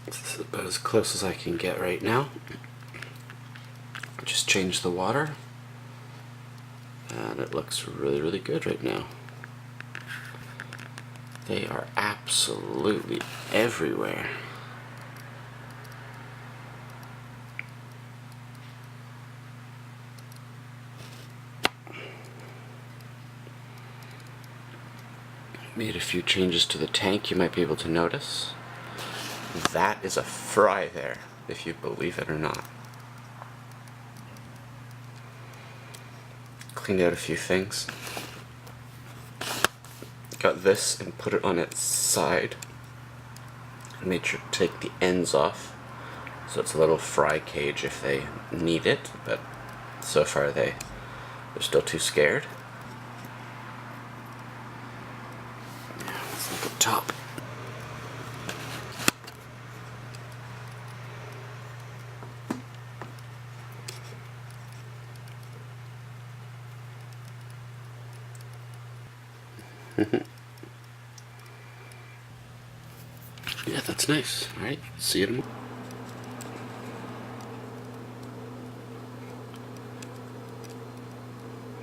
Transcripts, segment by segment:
This is about as close as I can get right now. Just change the water, and it looks really, really good right now. They are absolutely everywhere. Made a few changes to the tank you might be able to notice. That is a fry there, if you believe it or not. Cleaned out a few things. Got this and put it on its side. Made sure to take the ends off, so it's a little fry cage if they need it, but so far they're still too scared. Now let's look up top. Yeah, that's nice. Alright, see you tomorrow.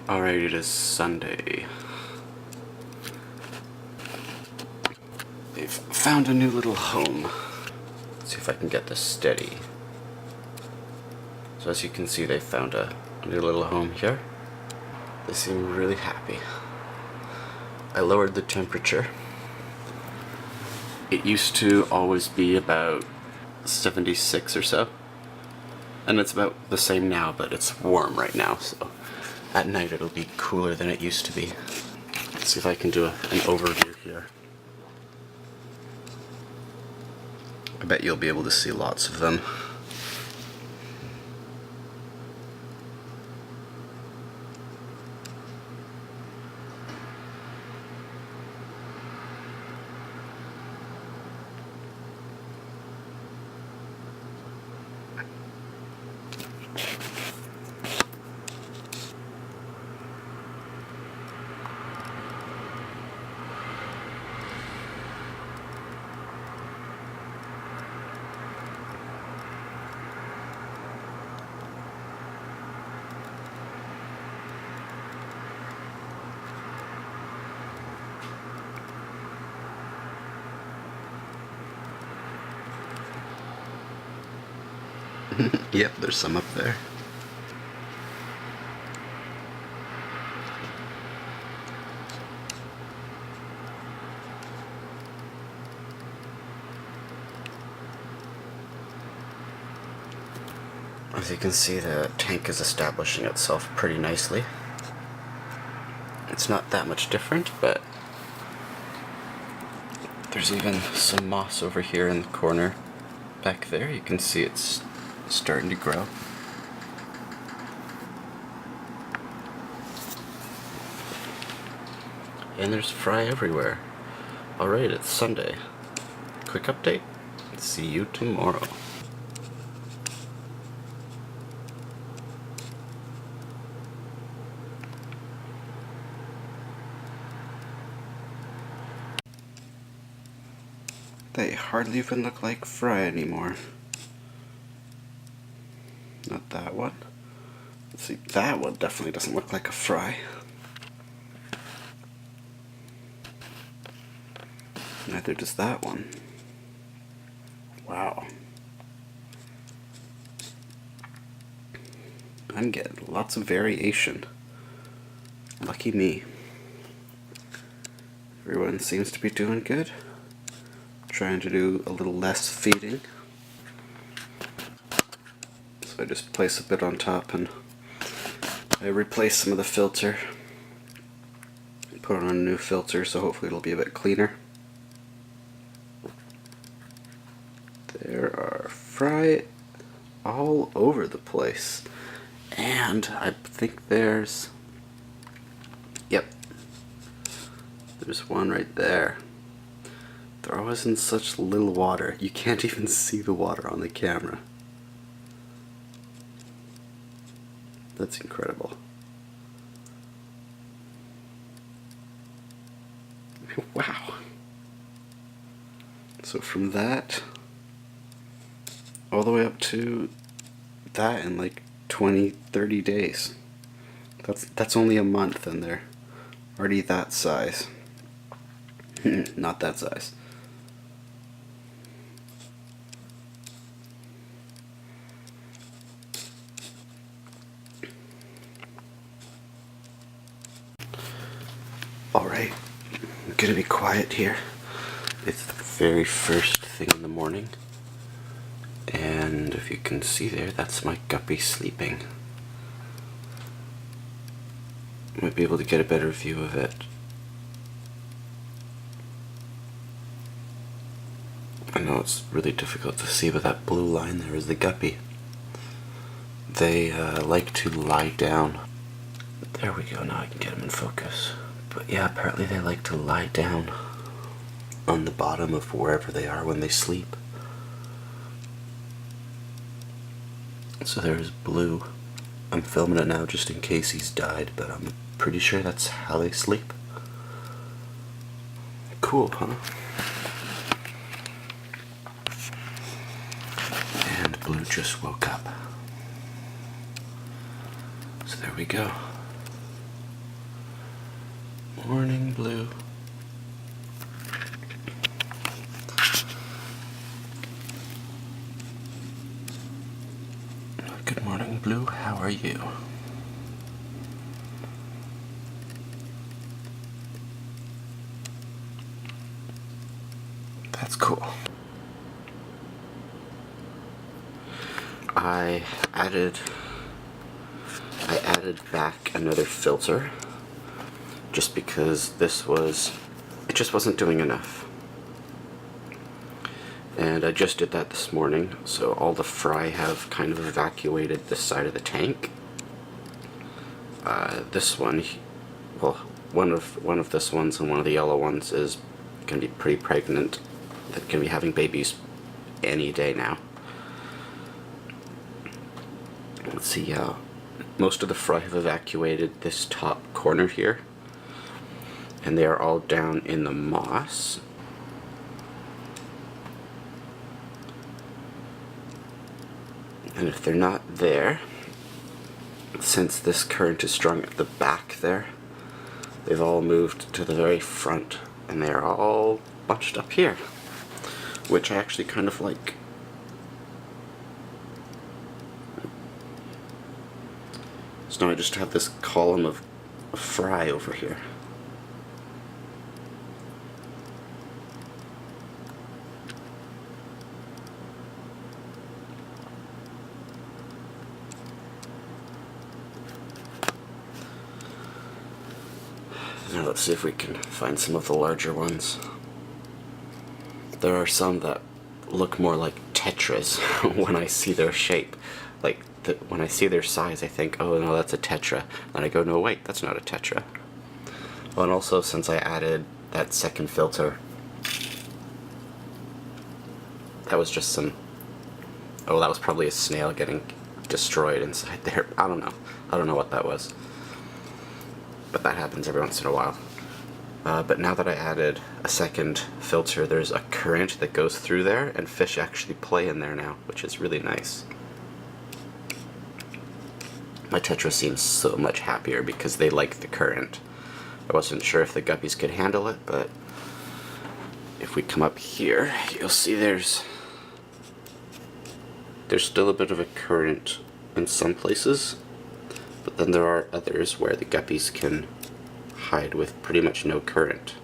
Alright, it is Sunday. They've found a new little home. Let's see if I can get this steady. So as you can see, they found a new little home here. They seem really happy. I lowered the temperature. It used to always be about 76 or so. And it's about the same now, but it's warm right now, so at night it'll be cooler than it used to be. Let's see if I can do an overview here. I bet you'll be able to see lots of them. Yep, there's some up there. As you can see, the tank is establishing itself pretty nicely. It's not that much different, but there's even some moss over here in the corner. Back there, you can see it's starting to grow. And there's fry everywhere. Alright, it's Sunday. Quick update. See you tomorrow. They hardly even look like fry anymore. Not that one. Let's see, that one definitely doesn't look like a fry. Neither does that one. Wow. I'm getting lots of variation. Lucky me. Everyone seems to be doing good. Trying to do a little less feeding. So I just place a bit on top and I replace some of the filter. Put on a new filter, so hopefully it'll be a bit cleaner. There are fry all over the place. And I think there's... Yep. There's one right there. They're always in such little water. You can't even see the water on the camera. That's incredible. Wow. So from that, all the way up to that in like 20, 30 days. That's only a month and they're already that size. Not that size. Alright, I'm gonna be quiet here. It's the very first thing in the morning. And if you can see there, that's my guppy sleeping. Might be able to get a better view of it. I know it's really difficult to see, but that blue line there is the guppy. They like to lie down. There we go, now I can get them in focus. But yeah, apparently they like to lie down on the bottom of wherever they are when they sleep. So there's Blue. I'm filming it now just in case he's died, but I'm pretty sure that's how they sleep. Cool, huh? And Blue just woke up. So there we go. Morning, Blue. Good morning, Blue. How are you? That's cool. I added back another filter just because it just wasn't doing enough. And I just did that this morning, so all the fry have kind of evacuated this side of the tank. This one, well, one of this ones and one of the yellow ones is going to be pretty pregnant. They're going to be having babies any day now. Let's see, most of the fry have evacuated this top corner here, and they are all down in the moss. And if they're not there, since this current is strong at the back there, they've all moved to the very front, and they're all bunched up here, which I actually kind of like. So now I just have this column of fry over here. Now let's see if we can find some of the larger ones. There are some that look more like tetras when I see their shape. Like, when I see their size, I think, oh no, that's a tetra. And I go, no, wait, that's not a tetra. Oh, and also, since I added that second filter, that was just some... Oh, that was probably a snail getting destroyed inside there. I don't know. I don't know what that was. But that happens every once in a while. But now that I added a second filter, there's a current that goes through there, and fish actually play in there now, which is really nice. My tetra seems so much happier because they like the current. I wasn't sure if the guppies could handle it, but if we come up here, you'll see there's still a bit of a current in some places, but then there are others where the guppies can hide with pretty much no current.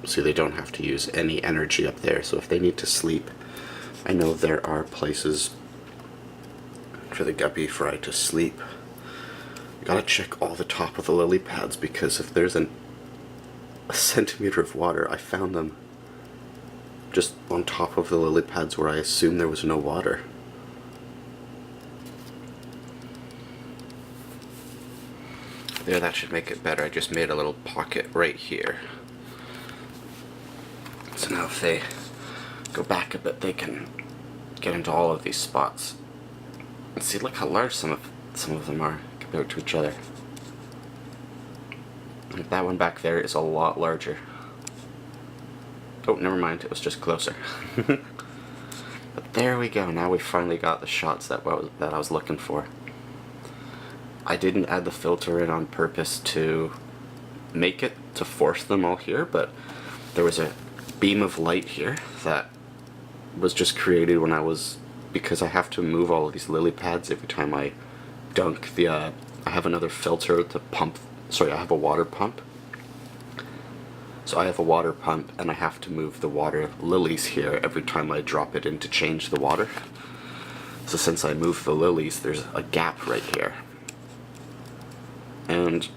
So they don't have to use any energy up there, so if they need to sleep, I know there are places for the guppy fry to sleep. You gotta check all the top of the lily pads, because if there's a centimeter of water, I found them just on top of the lily pads where I assumed there was no water. There, that should make it better. I just made a little pocket right here. So now if they go back a bit, they can get into all of these spots. And see, look how large some of them are compared to each other. Like that one back there is a lot larger. Oh, never mind, it was just closer. But there we go, now we finally got the shots that I was looking for. I didn't add the filter in on purpose to make it, to force them all here, but there was a beam of light here that was just created when because I have to move all of these lily pads every time I dunk the, I have another filter to pump, sorry, I have a water pump. So I have a water pump and I have to move the water lilies here every time I drop it in to change the water. So since I move the lilies, there's a gap right here. And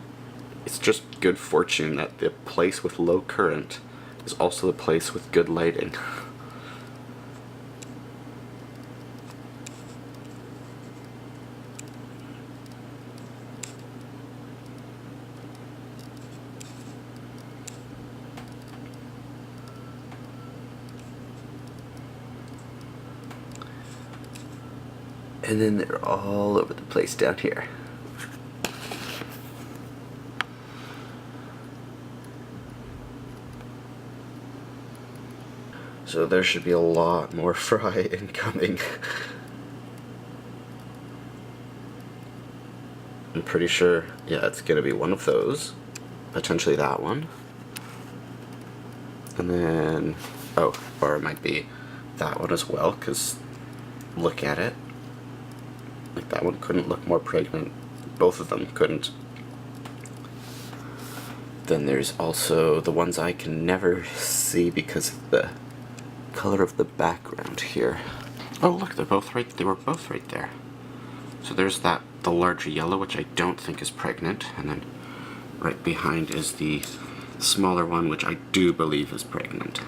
it's just good fortune that the place with low current is also the place with good lighting. And then they're all over the place down here. So there should be a lot more fry incoming. I'm pretty sure, yeah, it's gonna be one of those. Potentially that one. And then, oh, or it might be that one as well, because look at it. Like, that one couldn't look more pregnant. Both of them couldn't. Then there's also the ones I can never see because of the color of the background here. Oh look, they were both right there. So there's the larger yellow, which I don't think is pregnant, and then right behind is the smaller one, which I do believe is pregnant.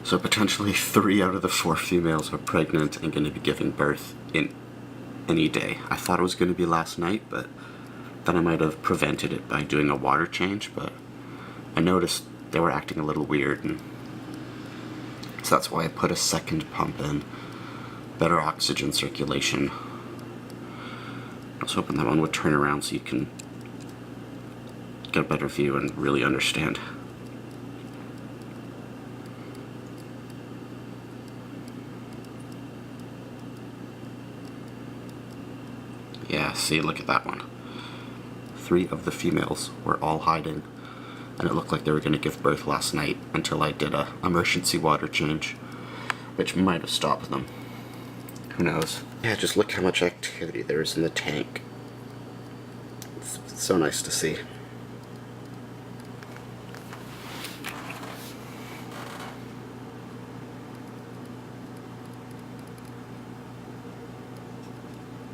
So potentially 3 out of the 4 females are pregnant and going to be giving birth in any day. I thought it was going to be last night, but then I might have prevented it by doing a water change, but I noticed they were acting a little weird, and so that's why I put a second pump in. Better oxygen circulation. I was hoping that one would turn around so you can get a better view and really understand. Yeah, see, look at that one. 3 of the females were all hiding, and it looked like they were going to give birth last night until I did a emergency water change, which might have stopped them. Who knows? Yeah, just look how much activity there is in the tank. It's so nice to see.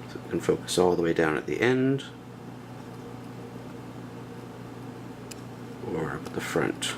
So we can focus all the way down at the end, or up at the front.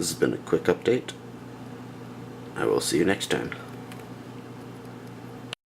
This has been a quick update. I will see you next time.